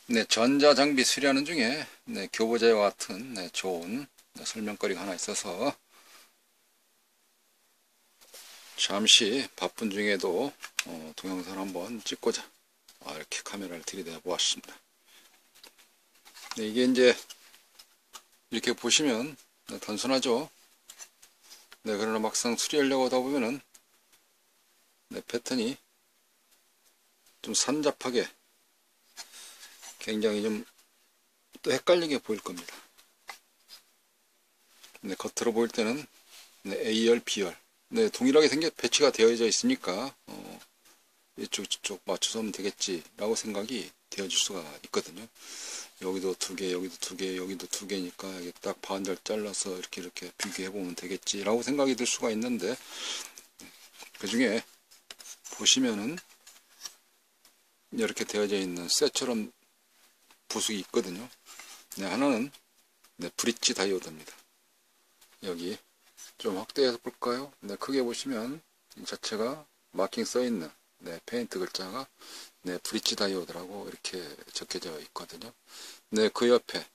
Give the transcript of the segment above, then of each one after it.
네, 전자장비 수리하는 중에 교보제와 같은 좋은 설명거리가 하나 있어서 잠시 바쁜 중에도 동영상을 한번 찍고자 이렇게 카메라를 들이대 보았습니다. 네, 이게 이제 이렇게 보시면 단순하죠. 네, 그러나 막상 수리하려고 하다 보면은 패턴이 좀 산잡하게 굉장히 좀 또 헷갈리게 보일 겁니다. 겉으로 보일 때는 A열, B열 동일하게 배치가 되어져 있으니까 이쪽 저쪽 맞춰서 하면 되겠지 라고 생각이 되어질 수가 있거든요. 여기도 두 개, 여기도 두 개, 여기도 두 개니까 이게 딱 반절 잘라서 이렇게 비교해 보면 되겠지 라고 생각이 들 수가 있는데, 그 중에 보시면은 이렇게 되어져 있는 쇠처럼 부속이 있거든요. 하나는 브릿지 다이오드입니다. 여기 좀 확대해서 볼까요? 크게 보시면 이 자체가 마킹 써있는 페인트 글자가 브릿지 다이오드라고 이렇게 적혀져 있거든요. 그 옆에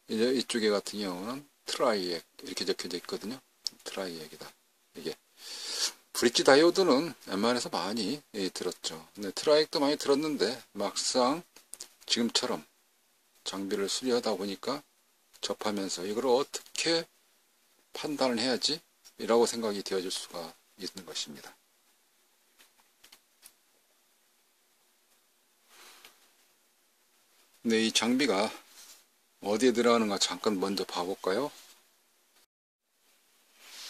이제 이쪽에 같은 경우는 트라이액 이렇게 적혀져 있거든요. 트라이액이다. 이게 브릿지 다이오드는 웬만해서 많이 들었죠. 트라이액도 많이 들었는데 막상 지금처럼 장비를 수리하다 보니까 접하면서 이걸 어떻게 판단을 해야지 라고 생각이 되어질 수가 있는 것입니다. 이 장비가 어디에 들어가는가 잠깐 먼저 봐볼까요?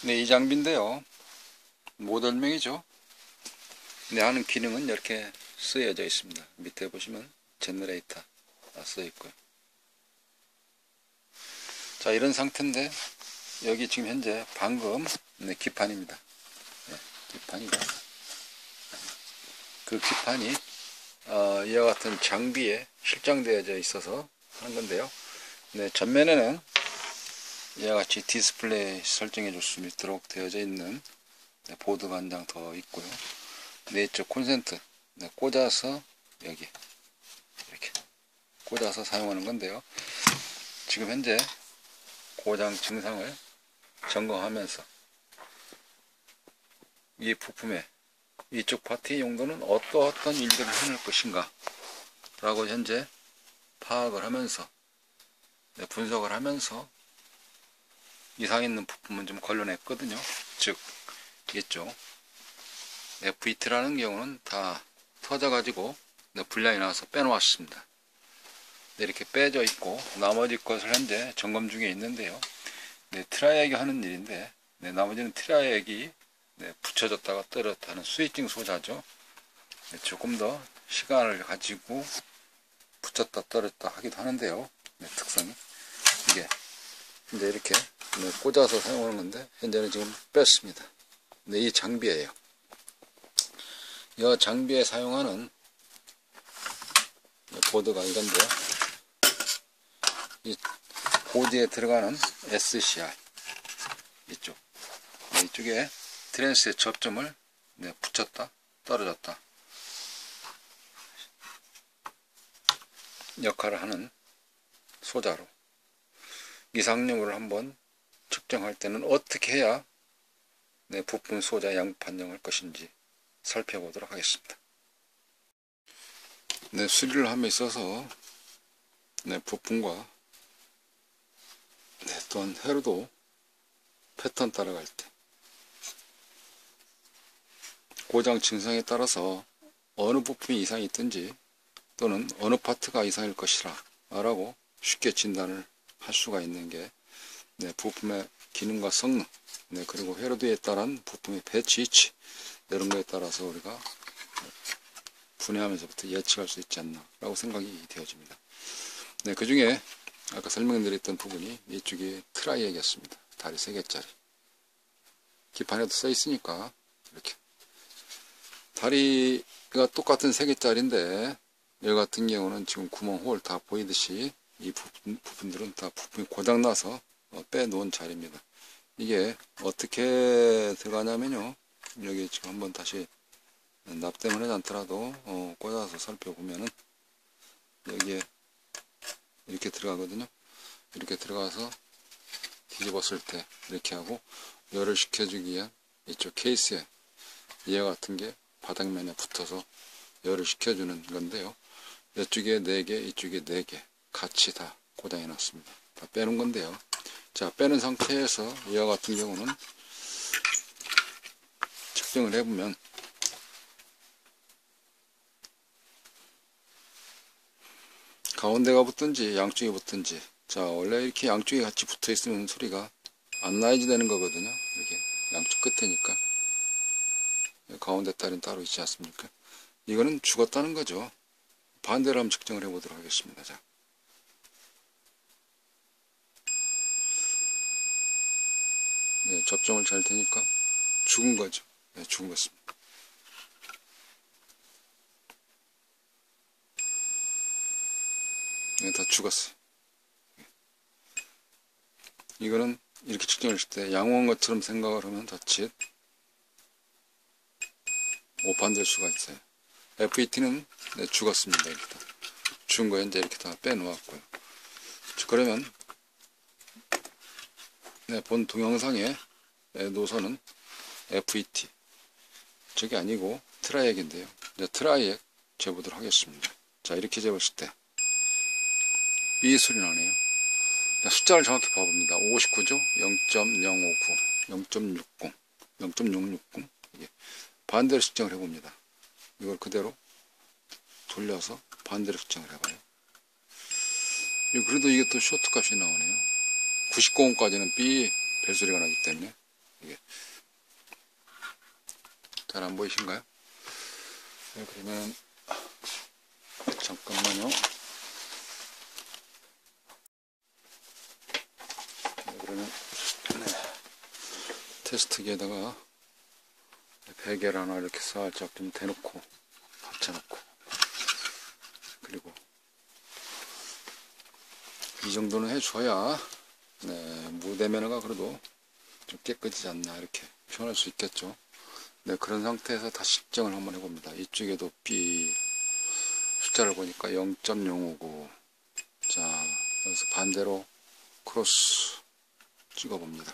이 장비인데요, 모델명이죠. 하는 기능은 이렇게 쓰여져 있습니다. 밑에 보시면 제너레이터 써 있고요. 자, 이런 상태인데 여기 지금 현재 방금 기판입니다. 기판이고, 그 기판이 이와 같은 장비에 실장되어져 있어서 하는 건데요. 전면에는 이와 같이 디스플레이 설정해 줄 수 있도록 되어져 있는 보드가 한 장 더 있고요. 이쪽 콘센트 꽂아서 여기 이렇게 꽂아서 사용하는 건데요. 지금 현재 고장 증상을 점검하면서 이 부품의 이쪽 파트의 용도는 어떤 일들을 해낼 것인가 라고 현재 파악을 하면서 분석을 하면서 이상 있는 부품은 좀 걸러냈거든요. 즉 이쪽 FET라는 경우는 다 터져 가지고 분량이 나와서 빼놓았습니다. 이렇게 빼져 있고 나머지 것을 현재 점검 중에 있는데요. 트라이액이 하는 일인데 나머지는 트라이액이 붙여졌다가 떨어졌다 하는 스위칭 소자죠. 조금 더 시간을 가지고 붙였다 떨어졌다 하기도 하는데요. 특성이 이게 이제 이렇게 꽂아서 사용하는 건데 현재는 지금 뺐습니다. 이 장비예요. 이 장비에 사용하는 보드가 이건데요. 이 보드에 들어가는 SCR 이쪽에 트랜스의 접점을 붙였다 떨어졌다 역할을 하는 소자로 이상용을 한번 측정할 때는 어떻게 해야 부품 소자 양부 판정할 것인지 살펴보도록 하겠습니다. 수리를 함에 있어서 부품과 또한 회로도 패턴 따라갈 때 고장 증상에 따라서 어느 부품이 이상이 있든지 또는 어느 파트가 이상일 것이라 라고 쉽게 진단을 할 수가 있는 게 부품의 기능과 성능 그리고 회로도에 따른 부품의 배치 위치 이런 거에 따라서 우리가 분해하면서부터 예측할 수 있지 않나 라고 생각이 되어집니다. 그 중에 아까 설명드렸던 부분이 이쪽이 트라이액이었습니다. 다리 3개짜리 기판에도 써 있으니까 이렇게 다리가 똑같은 3개짜리인데 여기 같은 경우는 지금 구멍 홀 다 보이듯이 이 부분들은 다 부품이 고장나서 빼놓은 자리입니다. 이게 어떻게 들어가냐면요, 여기 지금 한번 다시 납땜을 하지 않더라도 꽂아서 살펴보면은 여기에 이렇게 들어가거든요. 이렇게 들어가서 뒤집었을 때 이렇게 하고 열을 식혀주기 위한 이쪽 케이스에 이와 같은 게 바닥면에 붙어서 열을 식혀주는 건데요. 이쪽에 4개, 이쪽에 4개 같이 다 고정해 놨습니다. 다 빼는 건데요. 자, 빼는 상태에서 이와 같은 경우는 측정을 해보면 가운데가 붙든지 양쪽이 붙든지, 자, 원래 이렇게 양쪽이 같이 붙어 있으면 소리가 안 나야지 되는 거거든요. 이렇게 양쪽 끝에니까. 가운데 딸은 따로 있지 않습니까? 이거는 죽었다는 거죠. 반대로 한번 측정을 해보도록 하겠습니다. 자, 네, 접종을 잘 테니까 죽은 거죠. 네, 죽은 것입니다. 네, 다 죽었어요. 이거는 이렇게 측정을 했을 때 양호한 것처럼 생각을 하면 덧칫 오판될 수가 있어요. FET는 네, 죽었습니다. 이렇게 다 죽은 거 현재 이렇게 다 빼놓았고요. 그러면 네, 본 동영상의 노선은 FET, 저게 아니고 트라이액인데요. 이제 트라이액 재보도록 하겠습니다. 자, 이렇게 재봤을 때 B 소리 나네요. 자, 숫자를 정확히 봐봅니다. 59죠? 0.059, 0.60, 0.660. 이게 반대로 측정을 해봅니다. 이걸 그대로 돌려서 반대로 측정을 해봐요. 그래도 이게 또 쇼트 값이 나오네요. 99온까지는 B 벨소리가 나기 때문에 이게 잘 안 보이신가요? 네, 그러면 잠깐만요. 네, 그러면 테스트기에다가 베개를 하나 이렇게 살짝 좀 대놓고 받쳐놓고, 그리고 이 정도는 해줘야 무대 매너가 그래도 좀 깨끗하지 않나 이렇게 표현할 수 있겠죠. 네, 그런 상태에서 다시 측정을 한번 해봅니다. 이쪽에도 B 숫자를 보니까 0.059. 자, 여기서 반대로 크로스 찍어봅니다.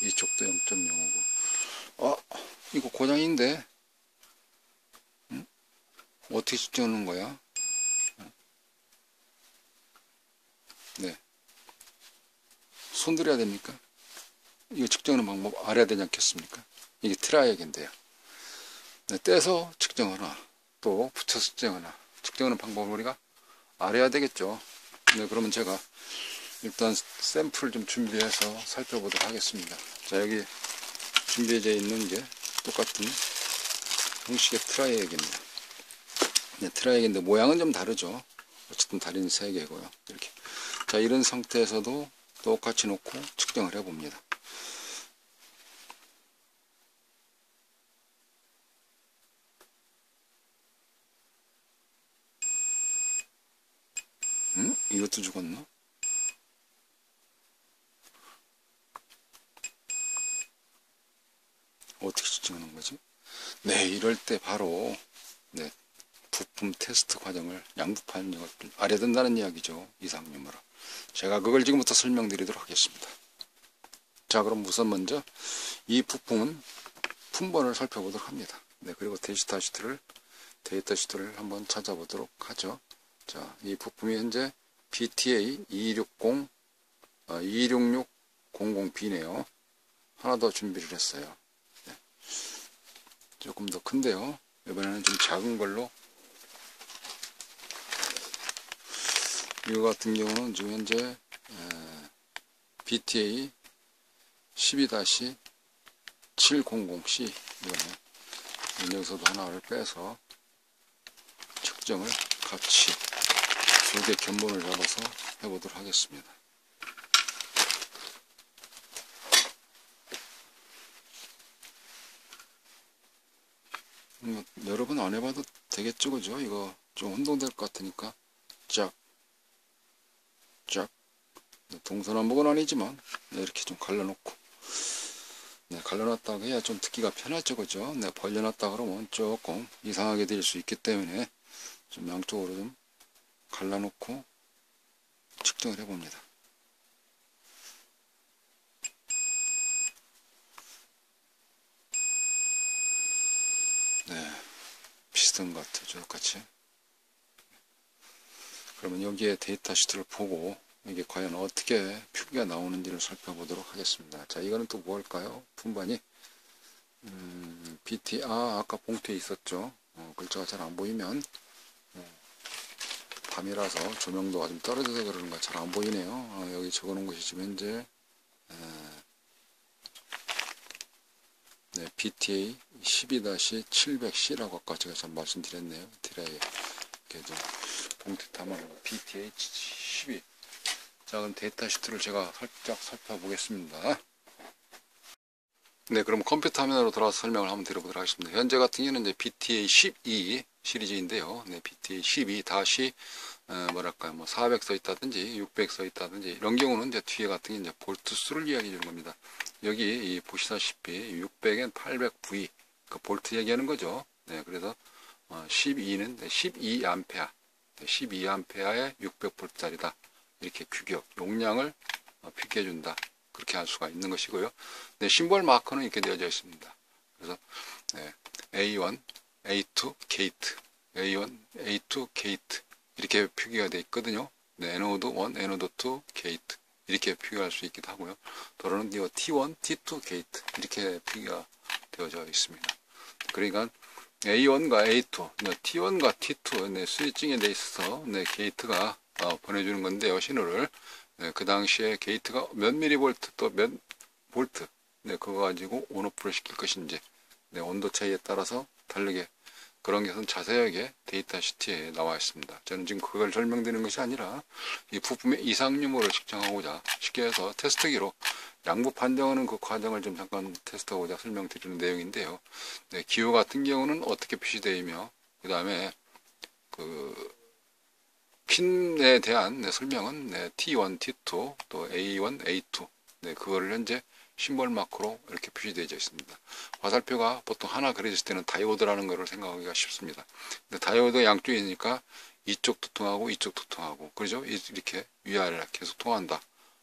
이쪽도 0.059. 이거 고장인데? 응? 어떻게 측정하는 거야? 네. 손들여야 됩니까? 이거 측정하는 방법 알아야 되지 않겠습니까? 이게 트라이액인데요. 네, 떼서 측정하나 또 붙여서 측정하나 측정하는 방법을 우리가 알아야 되겠죠. 네, 그러면 제가 일단 샘플을 좀 준비해서 살펴보도록 하겠습니다. 자, 여기 준비되어 있는 게 똑같은 형식의 트라이액입니다. 네, 트라이액인데 모양은 좀 다르죠. 어쨌든 다른 3개고요. 이렇게. 자, 이런 상태에서도 똑같이 놓고 측정을 해봅니다. 이것도 죽었나? 어떻게 측정하는 거지? 네, 이럴 때 바로 네, 부품 테스트 과정을 양부판 을 알아야 된다는 이야기죠. 이상님으로. 제가 그걸 지금부터 설명드리도록 하겠습니다. 자, 그럼 우선 먼저 이 부품은 품번을 살펴보도록 합니다. 네, 그리고 데이터 시트를 한번 찾아보도록 하죠. 자, 이 부품이 현재 BTA 26600B네요. 하나 더 준비를 했어요. 네. 조금 더 큰데요. 이번에는 좀 작은 걸로. 이거 같은 경우는 지금 현재 BTA 12-700C 이거네. 여기서도 하나를 빼서 측정을 같이 2개 견본을 잡아서 해보도록 하겠습니다. 여러 번 안 해봐도 되겠죠, 그죠? 이거 좀 혼동될 것 같으니까 쫙 동서남북은 아니지만 이렇게 좀 갈라놓고, 갈라놨다가 해야 좀 듣기가 편하죠, 그죠? 벌려놨다 그러면 조금 이상하게 될 수 있기 때문에 좀 양쪽으로 좀 갈라놓고 측정을 해봅니다. 네, 비슷한 것 같아요. 똑같이. 그러면 여기에 데이터 시트를 보고 이게 과연 어떻게 표기가 나오는지를 살펴보도록 하겠습니다. 자, 이거는 또 뭘까요? 품반이 BT, 아까 봉투에 있었죠. 글자가 잘 안 보이면 밤이라서 조명도가 좀 떨어져서 그러는가 잘 안 보이네요. 여기 적어놓은 것이 지금 현재 네, BTA 12-700C라고 아까 제가 좀 말씀드렸네요. 드라이에 좀 봉투에 담아놓은 BTA 12. 자, 그럼 데이터 시트를 제가 살짝 살펴보겠습니다. 네, 그럼 컴퓨터 화면으로 돌아와서 설명을 한번 드려보도록 하겠습니다. 현재 같은 경우는 이제 BTA 12 시리즈인데요. 네, BTA 12 다시 뭐랄까요, 뭐 400 써 있다든지 600 써 있다든지 이런 경우는 이제 뒤에 같은 게 이제 볼트 수를 이야기해 주는 겁니다. 여기 보시다시피 600엔 800V 그 볼트 얘기하는 거죠. 네, 그래서 12는 12A, 12A에 600V짜리다. 이렇게 규격, 용량을 표기해 준다. 그렇게 할 수가 있는 것이고요. 네, 심벌 마커는 이렇게 되어져 있습니다. 그래서 네, A1, A2 게이트, A1, A2 게이트 이렇게 표기가 되어 있거든요. 네, 에노드 1, 에노드 2 게이트 이렇게 표기할 수 있기도 하고요. 또는 T1, T2 게이트 이렇게 표기가 되어져 있습니다. 그러니까 A1과 A2, T1과 T2 네, 스위칭에 대해 있어서 네, 게이트가 보내주는 건데요. 신호를 네, 그 당시에 게이트가 몇 미리볼트 또 몇 볼트 네, 그거 가지고 온오프를 시킬 것인지 네, 온도 차이에 따라서 다르게 그런 것은 자세하게 데이터 시트에 나와 있습니다. 저는 지금 그걸 설명드리는 것이 아니라 이 부품의 이상 유무를 측정하고자 쉽게 해서 테스트기로 양부 판정하는 그 과정을 좀 잠깐 테스트하고자 설명드리는 내용인데요. 네, 기호 같은 경우는 어떻게 표시되며 그 다음에 그 핀에 대한 네, 설명은 네, T1, T2, 또 A1, A2 네, 그거를 현재 심벌 마크로 이렇게 표시되어 있습니다. 화살표가 보통 하나 그려질 때는 다이오드라는 것을 생각하기가 쉽습니다. 근데 다이오드 양쪽에 있으니까 이쪽도 통하고 이쪽도 통하고 그러죠? 이렇게 위아래 계속 통한다.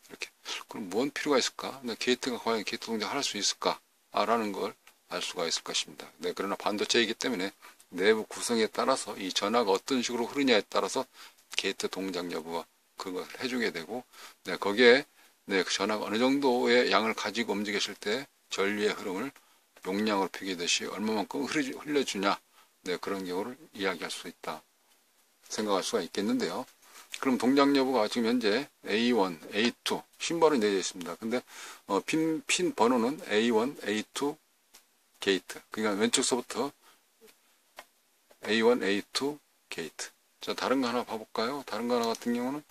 이렇게. 그럼 뭔 필요가 있을까? 게이트가 과연 게이트 동작을 할 수 있을까? 라는 걸 알 수가 있을 것입니다. 네, 그러나 반도체이기 때문에 내부 구성에 따라서 이 전하가 어떤 식으로 흐르냐에 따라서 게이트 동작 여부가 그것을 해주게 되고, 네, 거기에 네, 그 전하가 어느 정도의 양을 가지고 움직였을 때 전류의 흐름을 용량으로 표기하듯이 얼마만큼 흘려주냐, 네, 그런 경우를 이야기할 수 있다 생각할 수가 있겠는데요. 그럼 동작 여부가 지금 현재 A1, A2 심벌이 내려 있습니다. 근데 핀 번호는 A1, A2 게이트. 그러니까 왼쪽서부터 A1, A2 게이트. 자, 다른 거 하나 봐볼까요? 다른 거 하나 같은 경우는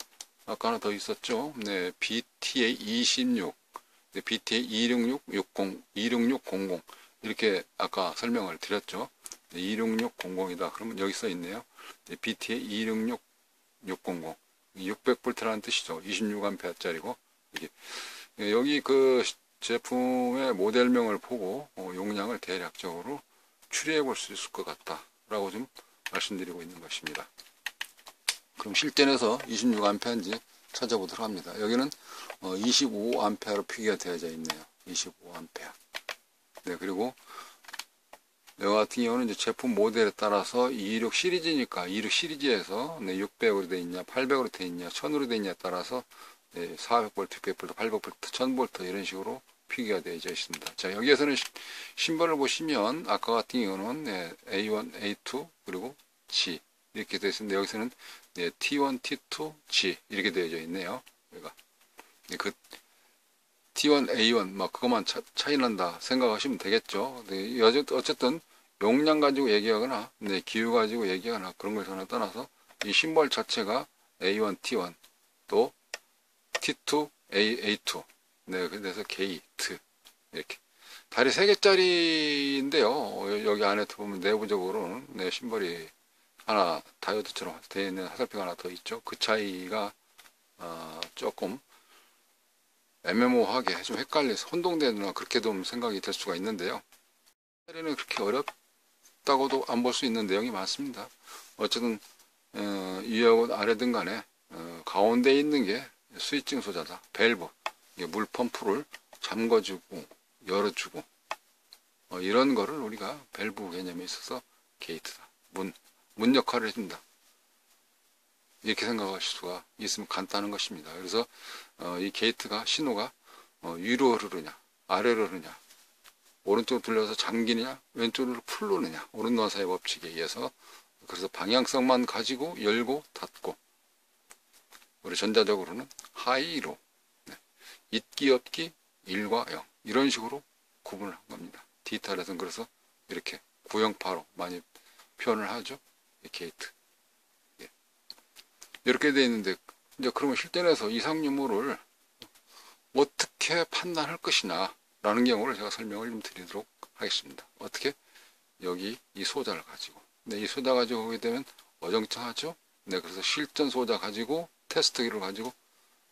아까 하나 더 있었죠. 네, BTA 26, 네, BTA 26660, 26600 이렇게 아까 설명을 드렸죠. 네, 26600이다. 그러면 여기 써 있네요. 네, BTA 266600, 600V라는 뜻이죠. 26A짜리고 이게 네, 여기 그 제품의 모델명을 보고 용량을 대략적으로 추리해 볼 수 있을 것 같다라고 좀 말씀드리고 있는 것입니다. 그럼 실전에서 26A인지 찾아보도록 합니다. 여기는 25A로 표기가 되어져 있네요. 25A. 네, 그리고 여기 같은 경우는 이제 제품 모델에 따라서 226 시리즈니까 226 시리즈에서 네, 600으로 되어 있냐, 800으로 되어 있냐, 1000으로 되어 있냐에 따라서 네, 400V, 600V, 800V, 1000V 이런 식으로 표기가 되어져 있습니다. 자, 여기에서는 심벌을 보시면 아까 같은 경우는 네, A1, A2 그리고 G 이렇게 되어 있는데 여기서는 네, T1, T2, G 이렇게 되어져 있네요. 여기가 네, 그 T1, A1 막 그것만 차이 난다 생각하시면 되겠죠. 네, 어쨌든 용량 가지고 얘기하거나 네, 기후 가지고 얘기하거나 그런 걸 전혀 떠나서 이 심벌 자체가 A1, T1 또 T2, A2 네, 그래서 게이트 이렇게 다리 3개짜리인데요. 여기 안에 보면 내부적으로는 네, 심벌이 하나 다이오드처럼 되어 있는 화살표가 하나 더 있죠. 그 차이가 조금 애매모호하게 좀 헷갈려서 혼동되는 그렇게 좀 생각이 될 수가 있는데요. 는 그렇게 어렵다고도 안 볼 수 있는 내용이 많습니다. 어쨌든 위하고 아래든 간에 가운데 있는 게 스위칭 소자다. 밸브. 이게 물 펌프를 잠궈주고 열어주고 이런 거를 우리가 밸브 개념에 있어서 게이트다. 문 역할을 해준다. 이렇게 생각하실 수가 있으면 간단한 것입니다. 그래서 이 게이트가 신호가 위로 흐르느냐 아래로 흐르느냐 오른쪽으로 돌려서 잠기느냐 왼쪽으로 풀르느냐 오른노사의 법칙에 의해서 그래서 방향성만 가지고 열고 닫고 우리 전자적으로는 하이로 있기 없기 1과 0 이런 식으로 구분을 한 겁니다. 디지털에서는 그래서 이렇게 구형파로 많이 표현을 하죠. 이 게이트. 예. 이렇게 되어 있는데 이제 그러면 실전에서 이상 유무를 어떻게 판단할 것이냐 라는 경우를 제가 설명을 좀 드리도록 하겠습니다. 어떻게? 여기 이 소자를 가지고 이 소자 가지고 오게 되면 어정쩡하죠. 그래서 실전 소자 가지고 테스트기를 가지고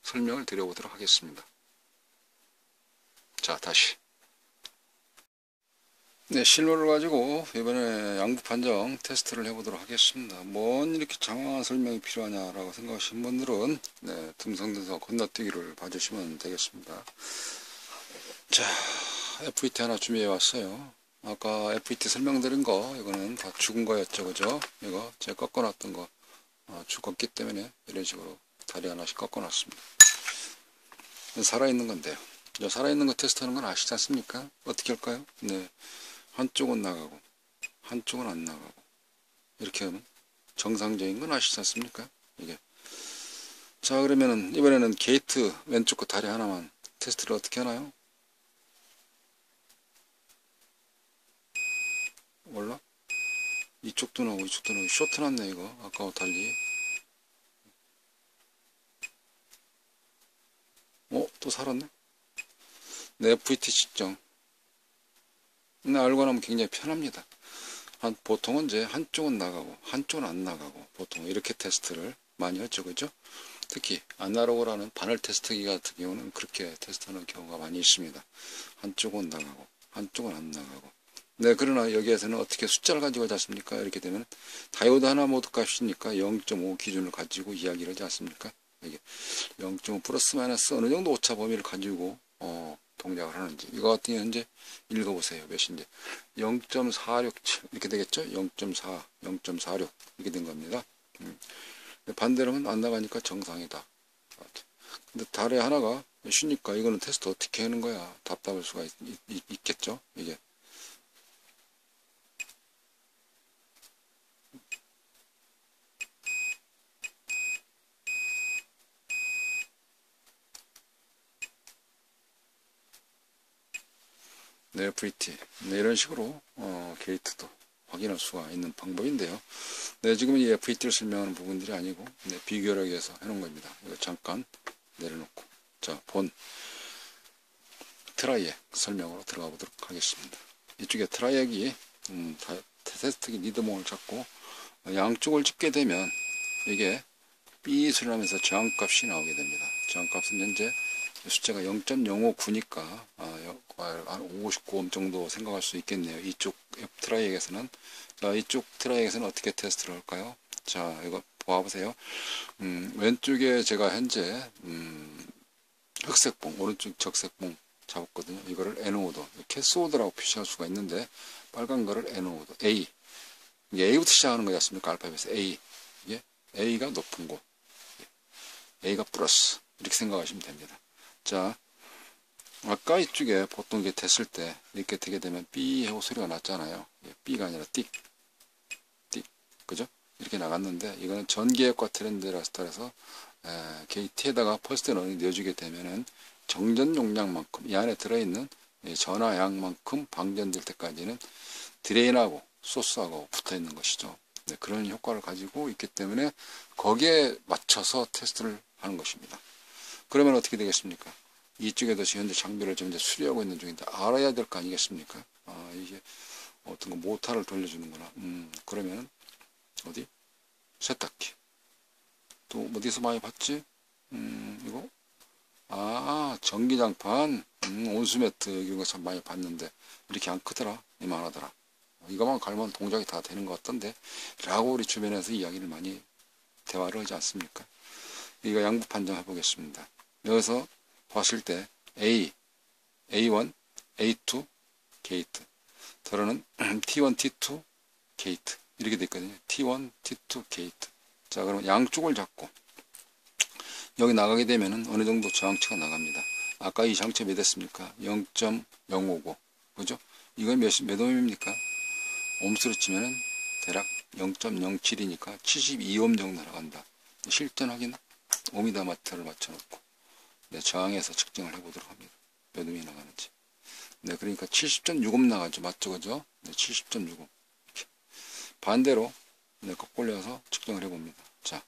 설명을 드려보도록 하겠습니다. 자, 다시. 실물을 가지고 이번에 양부 판정 테스트를 해보도록 하겠습니다. 뭔 이렇게 장황한 설명이 필요하냐라고 생각하시는 분들은 듬성듬성 건너뛰기를 봐주시면 되겠습니다. 자, FET 하나 준비해 왔어요. 아까 FET 설명드린 거 이거는 다 죽은 거였죠, 그죠? 이거 제가 꺾어놨던 거 죽었기 때문에 이런 식으로 다리 하나씩 꺾어놨습니다. 살아있는 건데요. 살아있는 거 테스트하는 건 아시지 않습니까? 어떻게 할까요? 한쪽은 나가고 한쪽은 안 나가고 이렇게 하면 정상적인 건 아시지 않습니까? 이게. 자, 그러면은 이번에는 게이트 왼쪽 거 다리 하나만 테스트를 어떻게 하나요? 몰라? 이쪽도 나오고 이쪽도 나오고 쇼트 났네 이거 아까와 달리. 또 살았네? FET 측정. 알고 나면 굉장히 편합니다. 보통은 이제 한쪽은 나가고 한쪽은 안 나가고 보통 이렇게 테스트를 많이 하죠, 그죠? 특히 아날로그라는 바늘 테스트기 같은 경우는 그렇게 테스트하는 경우가 많이 있습니다. 한쪽은 나가고 한쪽은 안 나가고. 그러나 여기에서는 어떻게 숫자를 가지고 하지 않습니까? 이렇게 되면 다이오드 하나 모두 값이니까 0.5 기준을 가지고 이야기를 하지 않습니까? 이게 0.5 플러스 마이너스 어느 정도 오차 범위를 가지고 동작을 하는지 이거 같은 경우 현재 읽어보세요. 몇인지 0.467 이렇게 되겠죠? 0.4 0.46 이렇게 된 겁니다. 반대로 하면 안 나가니까 정상이다. 근데 달에 하나가 쉬니까 이거는 테스트 어떻게 하는 거야? 답답할 수가 있겠죠? 이게. FET. 이런 식으로 게이트도 확인할 수가 있는 방법인데요. 지금은 이 FET를 설명하는 부분들이 아니고 비교를 위해서 해놓은 겁니다. 이거 잠깐 내려놓고 자, 본 트라이액 설명으로 들어가 보도록 하겠습니다. 이쪽에 트라이액이 테스트기 리드몽을 잡고 양쪽을 찍게 되면 이게 삐소리 나면서 저항값이 나오게 됩니다. 저항값은 현재 숫자가 0.059니까 한 59옴 정도 생각할 수 있겠네요. 이쪽 트라이액에서는. 자, 이쪽 트라이액에서는 어떻게 테스트를 할까요? 자, 이거 봐보세요. 왼쪽에 제가 현재 흑색봉, 오른쪽 적색봉 잡았거든요. 이거를 에노드, 캐소드라고 표시할 수가 있는데 빨간 거를 에노드, A. 이게 A부터 시작하는 거지 않습니까? 알파벳에서 A. 이게 A가 높은 곳, A가 플러스 이렇게 생각하시면 됩니다. 자, 아까 이쪽에 보통 이게 됐을 때 이렇게 되게 되면 삐 하고 소리가 났잖아요. B가 아니라 띡, 띡, 그죠? 이렇게 나갔는데 이거는 전기핵과 트렌드라서 따라서 게이트에다가 펄스를 넣어주게 되면은 정전 용량만큼 이 안에 들어있는 전하양만큼 방전될 때까지는 드레인하고 소스하고 붙어 있는 것이죠. 그런 효과를 가지고 있기 때문에 거기에 맞춰서 테스트를 하는 것입니다. 그러면 어떻게 되겠습니까? 이쪽에도 현재 장비를 좀 이제 수리하고 있는 중인데 알아야 될 거 아니겠습니까? 이게 어떤 거 모터를 돌려주는구나. 그러면 어디? 세탁기. 또 어디서 많이 봤지? 이거? 전기장판, 온수매트 이런 거 참 많이 봤는데 이렇게 안 크더라. 이만하더라. 이거만 갈면 동작이 다 되는 것 같던데 라고 우리 주변에서 이야기를 많이 대화를 하지 않습니까? 이거 양부 판정 해보겠습니다. 여기서 봤을 때 A, A1, A2 게이트, 더러는 T1, T2 게이트 이렇게 돼 있거든요. T1, T2 게이트. 자, 그러면 양쪽을 잡고 여기 나가게 되면은 어느 정도 저항치가 나갑니다. 아까 이 장치 몇 됐습니까? 0.059. 그죠? 이건 몇 옴입니까? 옴수로 치면은 대략 0.07이니까 72옴 정도 나간다. 실전 확인 오미다마트를 맞춰놓고 네, 저항에서 측정을 해보도록 합니다. 몇 옴이 나가는지. 네, 그러니까 70.6옴 나가죠. 맞죠? 그죠? 네, 70.6옴. 반대로 네, 거꾸려서 측정을 해봅니다. 자,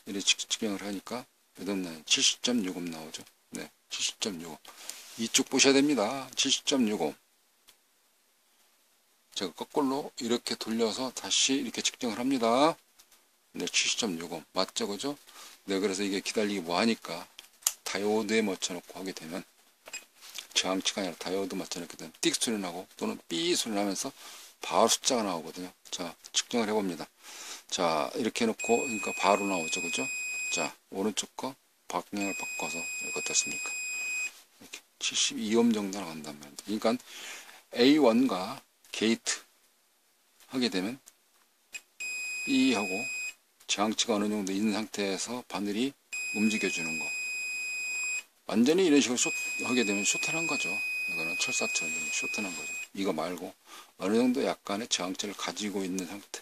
이렇게 측정을 하니까 몇 옴 나요? 70.6옴 나오죠. 네, 70.6옴. 이쪽 보셔야 됩니다. 70.6옴. 제가 거꾸로 이렇게 돌려서 다시 이렇게 측정을 합니다. 네, 70.65 맞죠? 그죠? 네, 그래서 이게 기다리기 뭐하니까 다이오드에 맞춰놓고 하게 되면 저항치가 아니라 다이오드 맞춰놓게 되면 띡 소리 나고 또는 삐 소리 나면서 바로 숫자가 나오거든요. 자, 측정을 해봅니다. 자, 이렇게 해놓고 그러니까 바로 나오죠. 그죠? 자, 오른쪽 거 방향을 바꿔서 이거 어떻습니까? 이렇게 72옴 정도 나간단 말입니다. 그러니까 A1과 게이트 하게 되면 B하고 저항치가 어느 정도 있는 상태에서 바늘이 움직여주는 거. 완전히 이런 식으로 하게 되면 쇼트난 거죠. 이거는 철사처럼 쇼트난 거죠. 이거 말고 어느 정도 약간의 저항치를 가지고 있는 상태.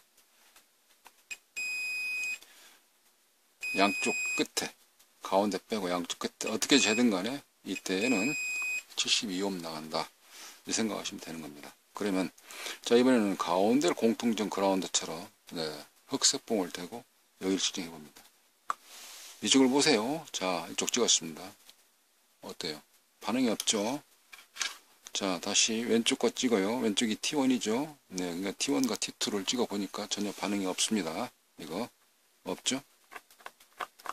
양쪽 끝에, 가운데 빼고 양쪽 끝에 어떻게 재든 간에 이때는 72옴 나간다. 이 생각하시면 되는 겁니다. 그러면 자, 이번에는 가운데를 공통점 그라운드처럼 네, 흑색봉을 대고 여기를 측정해 봅니다. 이쪽을 보세요. 자, 이쪽 찍었습니다. 어때요? 반응이 없죠? 자, 다시 왼쪽 거 찍어요. 왼쪽이 T1이죠? 네, 그러니까 T1과 T2를 찍어 보니까 전혀 반응이 없습니다. 이거 없죠?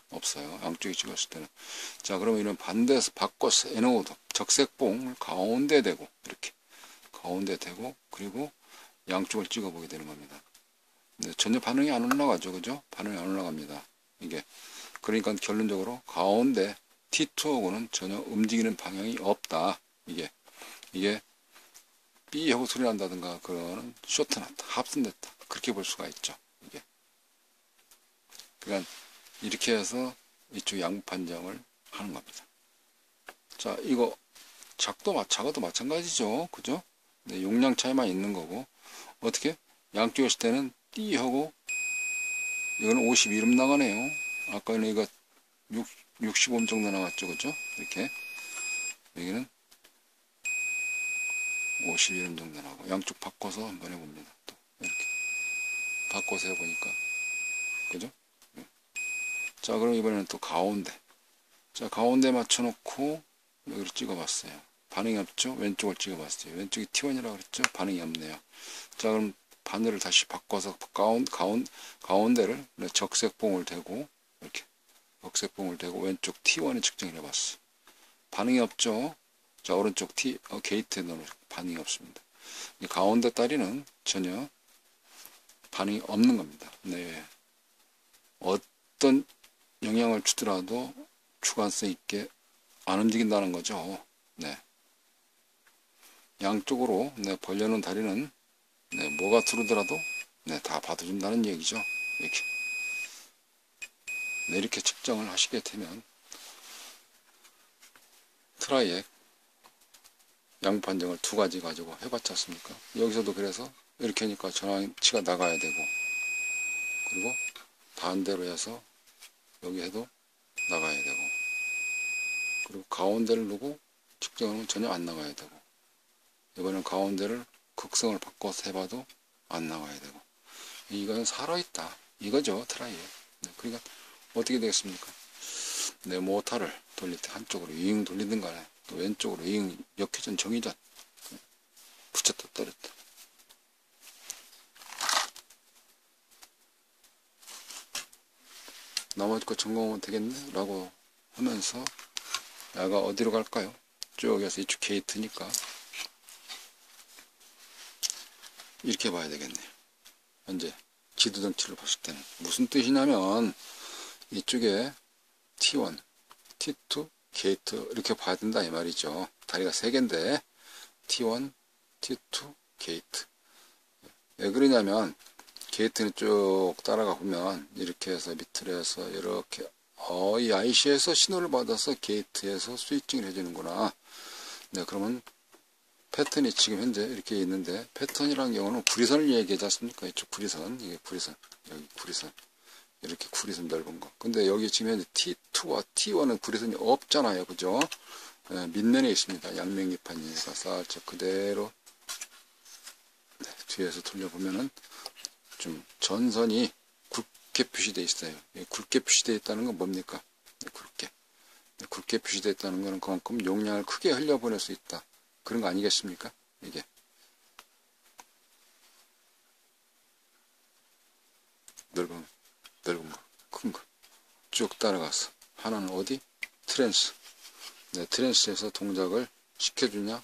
없어요. 양쪽이 찍었을 때는. 자, 그러면 이런 반대에서 바꿔서 에노드 적색봉을 가운데 대고 이렇게 가운데 대고 그리고 양쪽을 찍어 보게 되는 겁니다. 네, 전혀 반응이 안 올라가죠. 그죠? 반응이 안 올라갑니다. 이게. 그러니까 결론적으로 가운데 T2하고는 전혀 움직이는 방향이 없다. 이게 B하고 소리 난다든가 그거는 쇼트 났다. 합선됐다. 그렇게 볼 수가 있죠. 이게. 그러니까 이렇게 해서 이쪽 양부 판정을 하는 겁니다. 자, 이거 작아도 마찬가지죠. 그죠? 네, 용량 차이만 있는 거고 어떻게? 양쪽 했을 때는 D하고 이거는 51옴 나가네요. 아까는 이거 60옴 정도 나갔죠. 그죠? 이렇게 여기는 51옴 정도 나가고 양쪽 바꿔서 한번 해봅니다. 또 이렇게 바꿔서 해보니까 그죠? 자, 그럼 이번에는 또 가운데. 자, 가운데 맞춰놓고 여기를 찍어봤어요. 반응이 없죠? 왼쪽을 찍어봤어요. 왼쪽이 T1이라고 그랬죠? 반응이 없네요. 자, 그럼 바늘을 다시 바꿔서 가운데를 적색봉을 대고 이렇게 적색봉을 대고 왼쪽 T1에 측정을 해봤어. 반응이 없죠? 자, 오른쪽 게이트에 넣으면 반응이 없습니다. 이 가운데 다리는 전혀 반응이 없는 겁니다. 네. 어떤 영향을 주더라도 주관성 있게 안 움직인다는 거죠. 네. 양쪽으로 네, 벌려놓은 다리는 네, 뭐가 들어오더라도 네, 다 받아준다는 얘기죠. 이렇게. 네, 이렇게 측정을 하시게 되면 트라이액 양부 판정을 두 가지 가지고 해봤지 않습니까? 여기서도 그래서 이렇게 하니까 전환치가 나가야 되고 그리고 반대로 해서 여기 해도 나가야 되고 그리고 가운데를 두고 측정하면 전혀 안 나가야 되고 이번엔 가운데를 극성을 바꿔서 해봐도 안 나가야 되고 이건 살아있다 이거죠. 트라이에. 네, 그러니까 어떻게 되겠습니까? 내 모터를 돌릴 때 한쪽으로 윙 돌리든 간에 또 왼쪽으로 윙 역회전 정회전 붙였다 떨었다 나머지 거 점검하면 되겠네 라고 하면서 야가 어디로 갈까요? 쭉 해서 이쪽 게이트니까 이렇게 봐야 되겠네요. 현재 지도정치를 봤을 때는 무슨 뜻이냐면 이쪽에 T1, T2, 게이트 이렇게 봐야 된다 이 말이죠. 다리가 3개인데 T1, T2, 게이트. 왜 그러냐면 게이트는 쭉 따라가 보면 이렇게 해서 밑으로 해서 이렇게 이 IC에서 신호를 받아서 게이트에서 스위칭을 해주는구나. 네, 그러면 패턴이 지금 현재 이렇게 있는데 패턴이라는 경우는 구리선을 얘기하지 않습니까? 이쪽 구리선, 이게 구리선, 여기 구리선, 이렇게 구리선 넓은 거. 근데 여기 지금 현재 T2와 T1은 구리선이 없잖아요, 그죠? 네, 밑면에 있습니다. 양면기판이니까 살짝 그대로 네, 뒤에서 돌려보면은 좀 전선이 굵게 표시되어 있어요. 굵게 표시되어 있다는 건 뭡니까? 네, 굵게 표시되어 있다는 것은 그만큼 용량을 크게 흘려보낼 수 있다. 그런 거 아니겠습니까? 이게 넓은 거, 큰 거 쭉 따라가서 하나는 어디? 트랜스. 네, 트랜스에서 동작을 시켜주냐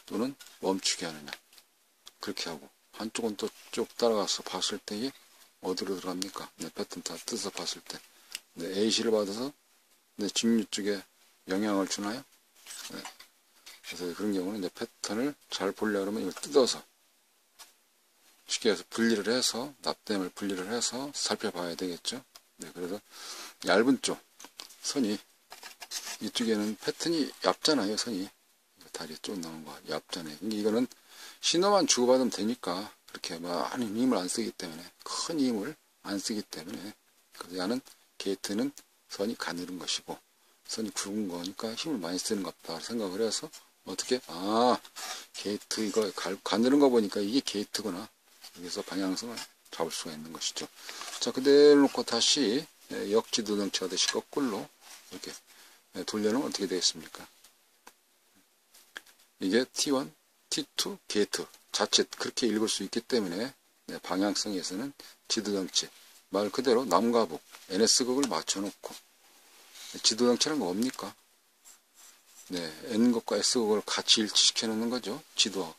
또는 멈추게 하느냐 그렇게 하고 한쪽은 또 쭉 따라가서 봤을 때에 어디로 들어갑니까? 네, 패턴 다 뜯어서 봤을 때 네, AC를 받아서 네, 직류 쪽에 영향을 주나요? 네. 그래서 그런 경우는 이제 패턴을 잘 보려고 하면 이걸 뜯어서 쉽게 해서 분리를 해서 납땜을 분리를 해서 살펴봐야 되겠죠. 네, 그래서 얇은 쪽 선이 이쪽에는 패턴이 얇잖아요. 선이 다리 쭉 나온 거 얇잖아요. 이거는 신호만 주고받으면 되니까 그렇게 많은 힘을 안 쓰기 때문에 큰 힘을 안 쓰기 때문에 그래서 야는 게이트는 선이 가늘은 것이고 선이 굵은 거니까 힘을 많이 쓰는 것 같다 생각을 해서 어떻게 게이트 이거 가늘은 거 보니까 이게 게이트구나. 여기서 방향성을 잡을 수가 있는 것이죠. 자, 그대로 놓고 다시 역지도정치 하듯이 거꾸로 이렇게 돌려놓으면 어떻게 되겠습니까? 이게 T1, T2, 게이트 자칫 그렇게 읽을 수 있기 때문에 방향성에서는 지도정치 말 그대로 남과 북 NS극을 맞춰놓고 지도정치는 뭡니까? 네, N극과 S극을 같이 일치시켜 놓는 거죠. 지도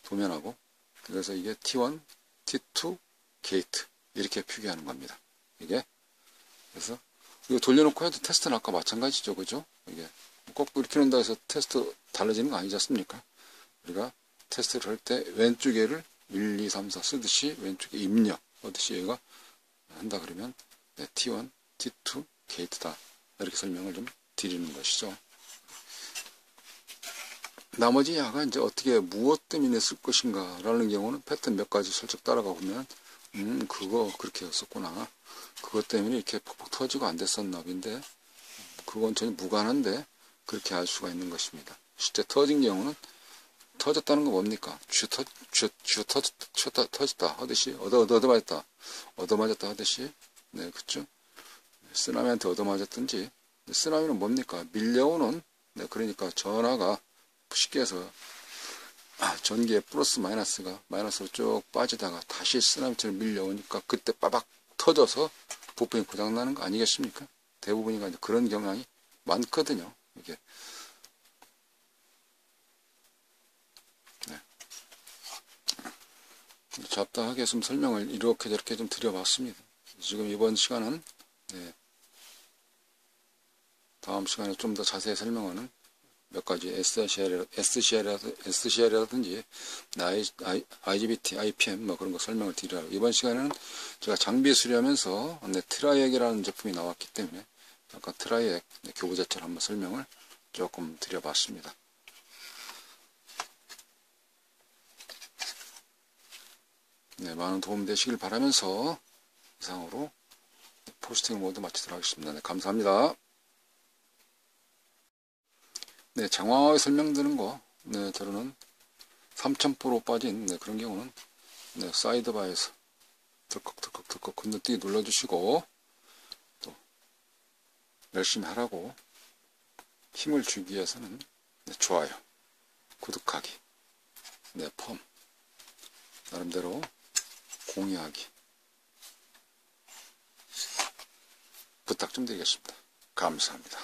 도면하고. 그래서 이게 T1, T2, 게이트 이렇게 표기하는 겁니다. 이게 그래서 이거 돌려놓고 해도 테스트는 아까 마찬가지죠, 그죠? 이게 꼭 이렇게 놓는다 해서 테스트 달라지는 거 아니지 않습니까? 우리가 테스트를 할 때 왼쪽에를 1, 2, 3, 4 쓰듯이 왼쪽에 입력 하듯이 얘가 한다 그러면 네, T1, T2, 게이트다 이렇게 설명을 좀 드리는 것이죠. 나머지 야가 이제 어떻게 무엇 때문에 쓸 것인가 라는 경우는 패턴 몇 가지 슬쩍 따라가 보면 그거 그렇게 했었구나. 그것 때문에 이렇게 퍽퍽 터지고 안 됐었나 본데 그건 전혀 무관한데 그렇게 알 수가 있는 것입니다. 실제 터진 경우는 터졌다는 건 뭡니까? 터졌다 하듯이 얻어맞았다 하듯이 네, 그쵸? 쓰나미한테 얻어맞았든지 쓰나미는 뭡니까? 밀려오는 네, 그러니까 전하가 쉽게 해서 전기의 플러스 마이너스가 마이너스로 쭉 빠지다가 다시 쓰나미처럼 밀려오니까 그때 빠박 터져서 부품이 고장나는 거 아니겠습니까? 대부분이 그런 경향이 많거든요. 이게 네. 잡다하게 좀 설명을 이렇게 저렇게 좀 드려봤습니다. 지금 이번 시간은 네. 다음 시간에 좀 더 자세히 설명하는 몇 가지 SCR이라든지 IGBT, IPM 뭐 그런 거 설명을 드리라고. 이번 시간에는 제가 장비 수리하면서 트라이액이라는 제품이 나왔기 때문에 아까 트라이액 교부 자체를 한번 설명을 조금 드려봤습니다. 네, 많은 도움 되시길 바라면서 이상으로 포스팅 모두 마치도록 하겠습니다. 네, 감사합니다. 네, 장황하게 설명드리는 거, 네, 저는 3000% 빠진, 네, 그런 경우는, 네, 사이드바에서 덜컥 건너뛰기 눌러주시고, 또, 열심히 하라고 힘을 주기 위해서는, 네, 좋아요, 구독하기, 네, 펌, 나름대로 공유하기, 부탁 좀 드리겠습니다. 감사합니다.